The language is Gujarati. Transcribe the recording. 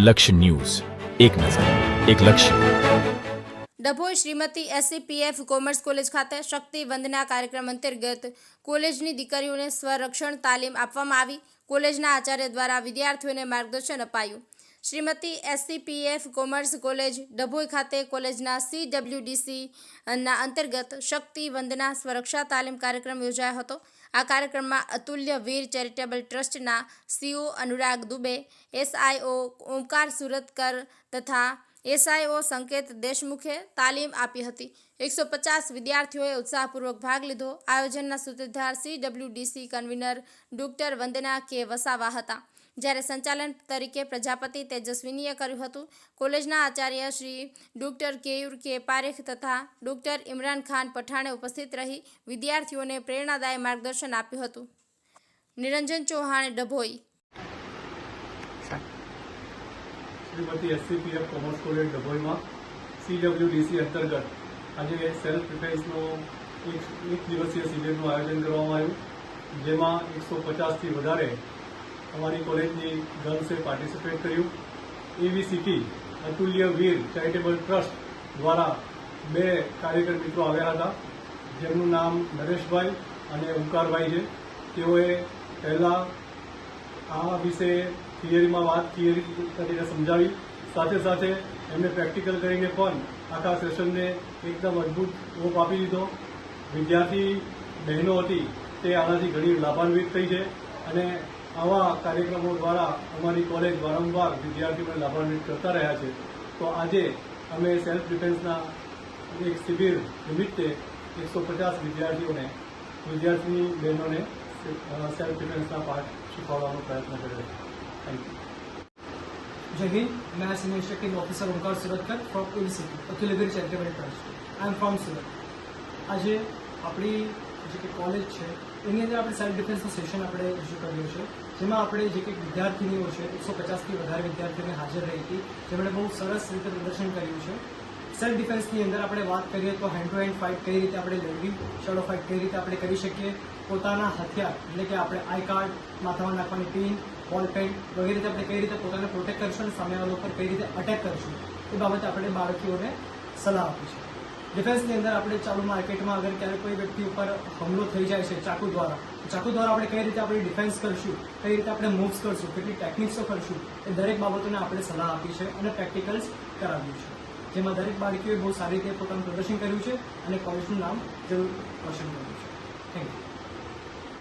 લક્ષ્ય ન્યૂઝ, એક નજર, એક લક્ષ્ય. Dabhoi Shrimati SCPF commerce college ખાતે શક્તિ વંદના કાર્યક્રમ અંતર્ગત કોલેજની દીકરીઓને સ્વરક્ષણ તાલીમ આપવામાં આવી. કોલેજના આચાર્ય દ્વારા વિદ્યાર્થીઓને માર્ગદર્શન અપાયું. Shrimati SCPF commerce college Dabhoi ખાતે કોલેજના CWDC ના અંતર્ગત શક્તિ વંદના સ્વરક્ષા તાલીમ કાર્યક્રમ યોજાયો હતો. આ કાર્યક્રમમાં અતુલ્ય વીર ચેરિટેબલ ટ્રસ્ટના CEO અનુરાગ દુબે, SIO ઓમકાર સુરતકર તથા SIO સંકેત દેશમુખે તાલીમ આપી હતી. 150 વિદ્યાર્થીઓએ ઉત્સાહપૂર્વક ભાગ લીધો. આયોજનના સૂત્રધાર CWDC કન્વીનર ડોક્ટર વંદના કે વસાવા હતા, જ્યારે સંચાલન તરીકે પ્રજાપતિ તેજસ્વીનીએ કર્યું હતું. કોલેજના આચાર્ય શ્રી ડોક્ટર કેયુર કે પારેખ તથા ડોક્ટર ઇમરાન ખાન પઠાણે ઉપસ્થિત રહી વિદ્યાર્થીઓને પ્રેરણાદાયી માર્ગદર્શન આપ્યું હતું. Niranjan Chauhan, Dabhoi. Shrimati SCPF commerce college ડભોઈમાં CWDC અંતર્ગત આજે સેલ્ફ ડિફેન્સનો એક દિવસીય શિબિરનું આયોજન કરવામાં આવ્યું, જેમાં 150થી વધારે અમારી કોલેજની ગર્લ્સે પાર્ટિસિપેટ કર્યું. AVCT અતુલ્ય વીર ચેરિટેબલ ટ્રસ્ટ દ્વારા 2 કાર્યકર મિત્રો આવ્યા હતા, જેમનું નામ નરેશભાઈ અને ઓમકારભાઈ છે. તેઓએ પહેલાં આ વિશે થિયરી કરીને સમજાવી, સાથે સાથે એમને પ્રેક્ટિકલ કરીને પણ આખા સેશનને એકદમ અદ્ભુત ઓપ આપી દીધો. વિદ્યાર્થી બહેનો હતી તે આનાથી ઘણી લાભાન્વિત થઈ છે અને આવા કાર્યક્રમો દ્વારા અમારી કોલેજ વારંવાર વિદ્યાર્થીઓને લાભાન્વિત કરતા રહ્યા છે. તો આજે અમે સેલ્ફ ડિફેન્સના એક શિબિર નિમિત્તે 150 વિદ્યાર્થી બહેનોને સેલ્ફ ડિફેન્સના પાઠ શીખવાડવાનો પ્રયત્ન કર્યો છે. Thank you. जय हिंद. मैं senior instructing officer Omkar Suratkar from AVCT Atulya Veer charitable trust. I am from Surat. આજે આપણી જે કે કોલેજ છે એની અંદર આપણે સેલ્ફ ડિફેન્સનું સેશન આપણે રજૂ કર્યું છે, જેમાં આપણે જે કંઈક વિદ્યાર્થીનીઓ છે 150થી વધારે વિદ્યાર્થીઓને હાજર રહી હતી, જેમણે બહુ સરસ રીતે પ્રદર્શન કર્યું છે. સેલ્ફ ડિફેન્સની અંદર આપણે વાત કરીએ તો હેન્ડ ટુ હેન્ડ ફાઇટ કઈ રીતે આપણે લડવી, શેડો ફાઇટ કઈ રીતે આપણે કરી શકીએ, પોતાના હથિયાર એટલે કે આપણે આઈ કાર્ડ, માથામાં નાખવાની પિન, બોલ પેન વગેરે રીતે આપણે કઈ રીતે પોતાને પ્રોટેક્ટ કરશું અને સામેવાળા ઉપર કઈ રીતે અટેક કરશું એ બાબતે આપણે બાળકીઓને સલાહ આપી છે. ડિફેન્સની અંદર આપણે ચાલુ માર્કેટમાં અગર ક્યારે કોઈ વ્યક્તિ ઉપર હુમલો થઈ જાય છે ચાકુ દ્વારા આપણે કઈ રીતે આપણે ડિફેન્સ કરશું, કઈ રીતે આપણે મૂવ્સ કરશું, કેટલી ટેકનિક્સો કરશું, એ દરેક બાબતોને આપણે સલાહ આપી છે અને પ્રેક્ટિકલ્સ કરાવ્યું છે, જેમાં દરેક બાળકીઓએ બહુ સારી રીતે પોતાનું પ્રદર્શન કર્યું છે અને કોલેજનું નામ જરૂર રોશન કર્યું છે. Thank you.